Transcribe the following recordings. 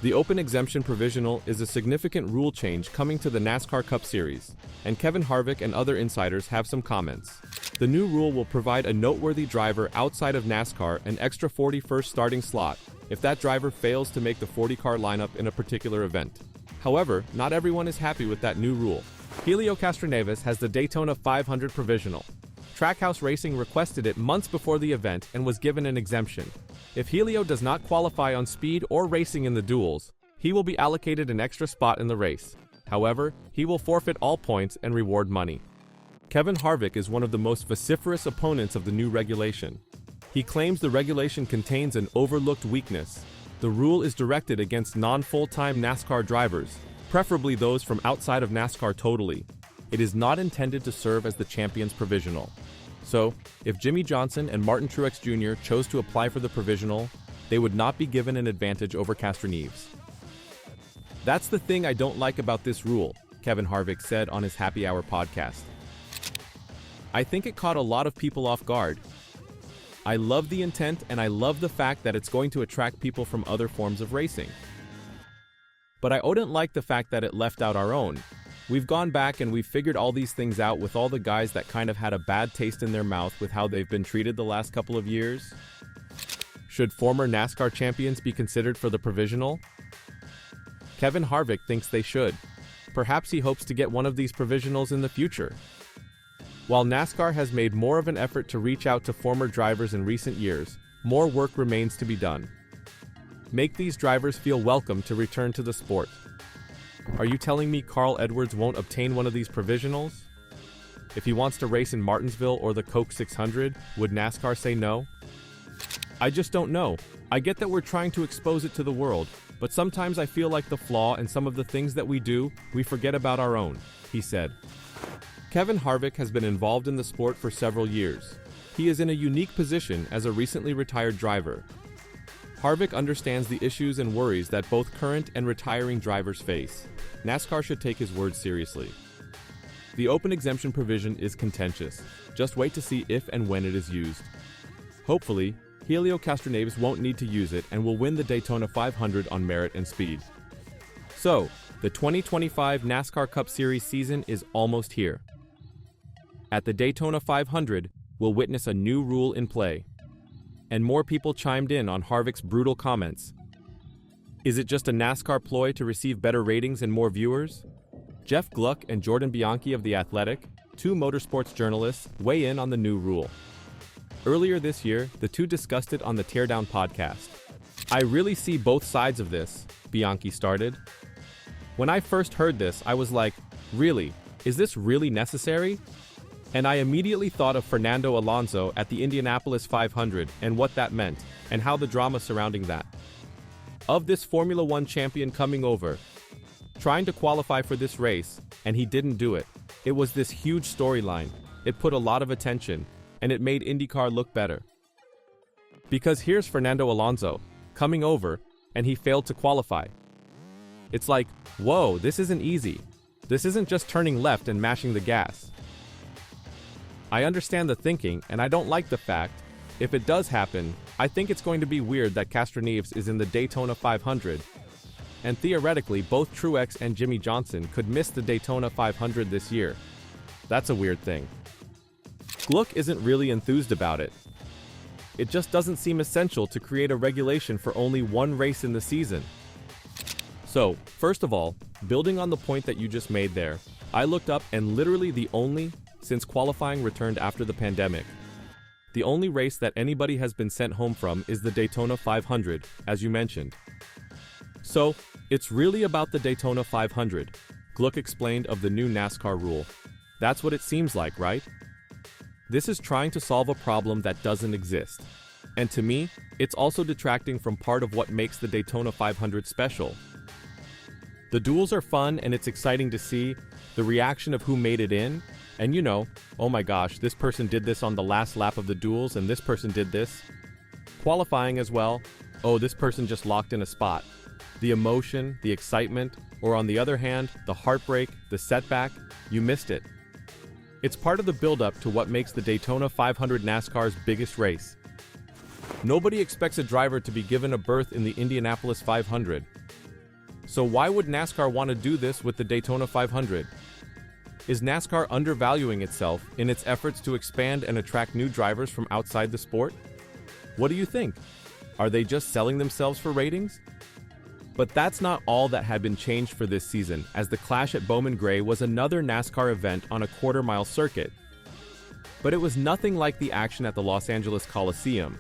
The Open Exemption Provisional is a significant rule change coming to the NASCAR Cup Series, and Kevin Harvick and other insiders have some comments. The new rule will provide a noteworthy driver outside of NASCAR an extra 41st starting slot if that driver fails to make the 40-car lineup in a particular event. However, not everyone is happy with that new rule. Helio Castroneves has the Daytona 500 Provisional. Trackhouse Racing requested it months before the event and was given an exemption. If Helio does not qualify on speed or racing in the duels, he will be allocated an extra spot in the race. However, he will forfeit all points and reward money. Kevin Harvick is one of the most vociferous opponents of the new regulation. He claims the regulation contains an overlooked weakness. The rule is directed against non-full-time NASCAR drivers, preferably those from outside of NASCAR totally. It is not intended to serve as the champion's provisional. So, if Jimmie Johnson and Martin Truex Jr. chose to apply for the provisional, they would not be given an advantage over Castroneves. That's the thing I don't like about this rule, Kevin Harvick said on his Happy Hour podcast. I think it caught a lot of people off guard. I love the intent and I love the fact that it's going to attract people from other forms of racing. But I wouldn't like the fact that it left out our own. We've gone back and we've figured all these things out with all the guys that kind of had a bad taste in their mouth with how they've been treated the last couple of years. Should former NASCAR champions be considered for the provisional? Kevin Harvick thinks they should. Perhaps he hopes to get one of these provisionals in the future. While NASCAR has made more of an effort to reach out to former drivers in recent years, more work remains to be done. Make these drivers feel welcome to return to the sport. Are you telling me Carl Edwards won't obtain one of these provisionals? If he wants to race in Martinsville or the Coke 600, would NASCAR say no? I just don't know. I get that we're trying to expose it to the world, but sometimes I feel like the flaw in some of the things that we do, we forget about our own, he said. Kevin Harvick has been involved in the sport for several years. He is in a unique position as a recently retired driver. Harvick understands the issues and worries that both current and retiring drivers face. NASCAR should take his words seriously. The open exemption provision is contentious. Just wait to see if and when it is used. Hopefully, Helio Castroneves won't need to use it and will win the Daytona 500 on merit and speed. So, the 2025 NASCAR Cup Series season is almost here. At the Daytona 500, we'll witness a new rule in play. And more people chimed in on Harvick's brutal comments. Is it just a NASCAR ploy to receive better ratings and more viewers? Jeff Gluck and Jordan Bianchi of The Athletic, two motorsports journalists, weigh in on the new rule. Earlier this year, the two discussed it on the Teardown podcast. I really see both sides of this, Bianchi started. When I first heard this, I was like, really? Is this really necessary? And I immediately thought of Fernando Alonso at the Indianapolis 500 and what that meant, and how the drama surrounding that. Of this Formula One champion coming over, trying to qualify for this race, and he didn't do it. It was this huge storyline. It put a lot of attention, and it made IndyCar look better. Because here's Fernando Alonso, coming over, and he failed to qualify. It's like, whoa, this isn't easy. This isn't just turning left and mashing the gas. I understand the thinking, and I don't like the fact, if it does happen, I think it's going to be weird that Castroneves is in the Daytona 500, and theoretically both Truex and Jimmie Johnson could miss the Daytona 500 this year. That's a weird thing. Gluck isn't really enthused about it. It just doesn't seem essential to create a regulation for only one race in the season. So, first of all, building on the point that you just made there, I looked up and literally since qualifying returned after the pandemic, the only race that anybody has been sent home from is the Daytona 500, as you mentioned. So, it's really about the Daytona 500, Gluck explained of the new NASCAR rule. That's what it seems like, right? This is trying to solve a problem that doesn't exist. And to me, it's also detracting from part of what makes the Daytona 500 special. The duels are fun and it's exciting to see the reaction of who made it in. And you know, oh my gosh, this person did this on the last lap of the duels and this person did this. Qualifying as well, oh, this person just locked in a spot. The emotion, the excitement, or on the other hand, the heartbreak, the setback, you missed it. It's part of the build-up to what makes the Daytona 500 NASCAR's biggest race. Nobody expects a driver to be given a berth in the Indianapolis 500. So why would NASCAR want to do this with the Daytona 500? Is NASCAR undervaluing itself in its efforts to expand and attract new drivers from outside the sport? What do you think? Are they just selling themselves for ratings? But that's not all that had been changed for this season, as the Clash at Bowman Gray was another NASCAR event on a quarter-mile circuit. But it was nothing like the action at the Los Angeles Coliseum.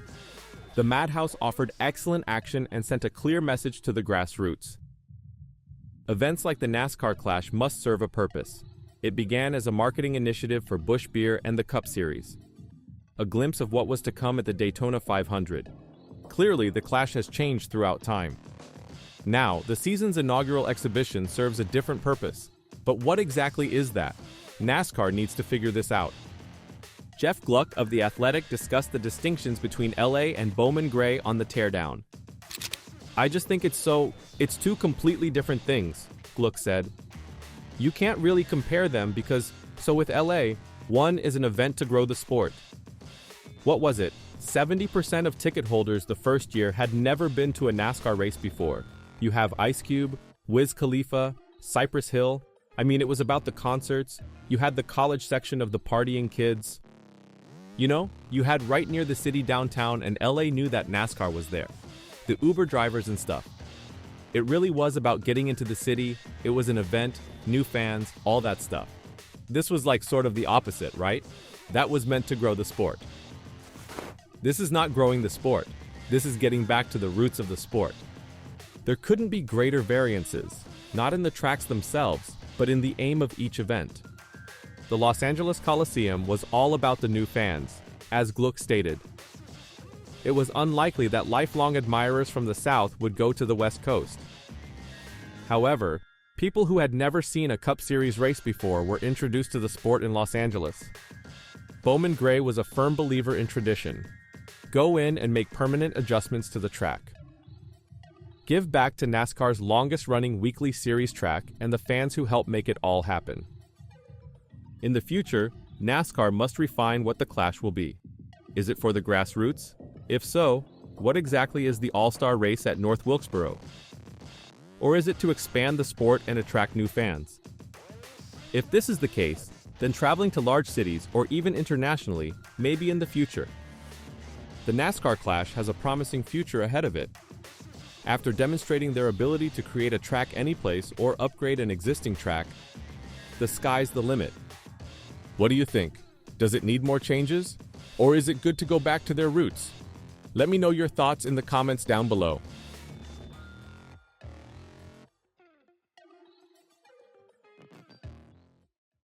The Madhouse offered excellent action and sent a clear message to the grassroots. Events like the NASCAR Clash must serve a purpose. It began as a marketing initiative for Busch Beer and the Cup Series. A glimpse of what was to come at the Daytona 500. Clearly, the Clash has changed throughout time. Now, the season's inaugural exhibition serves a different purpose. But what exactly is that? NASCAR needs to figure this out. Jeff Gluck of The Athletic discussed the distinctions between LA and Bowman Gray on the teardown. I just think it's two completely different things, Gluck said. You can't really compare them because, with LA, one is an event to grow the sport. What was it? 70% of ticket holders the first year had never been to a NASCAR race before. You have Ice Cube, Wiz Khalifa, Cypress Hill. I mean, it was about the concerts. You had the college section of the partying kids. You know, you had right near the city downtown, and LA knew that NASCAR was there. The Uber drivers and stuff. It really was about getting into the city. It was an event, new fans, all that stuff. This was like sort of the opposite, right? That was meant to grow the sport. This is not growing the sport. This is getting back to the roots of the sport. There couldn't be greater variances, not in the tracks themselves, but in the aim of each event. The Los Angeles Coliseum was all about the new fans, as Gluck stated. It was unlikely that lifelong admirers from the South would go to the West Coast. However, people who had never seen a Cup Series race before were introduced to the sport in Los Angeles. Bowman Gray was a firm believer in tradition. Go in and make permanent adjustments to the track. Give back to NASCAR's longest-running weekly series track and the fans who helped make it all happen. In the future, NASCAR must refine what the Clash will be. Is it for the grassroots? If so, what exactly is the All-Star race at North Wilkesboro? Or is it to expand the sport and attract new fans? If this is the case, then traveling to large cities or even internationally may be in the future. The NASCAR Clash has a promising future ahead of it. After demonstrating their ability to create a track anyplace or upgrade an existing track, the sky's the limit. What do you think? Does it need more changes? Or is it good to go back to their roots? Let me know your thoughts in the comments down below.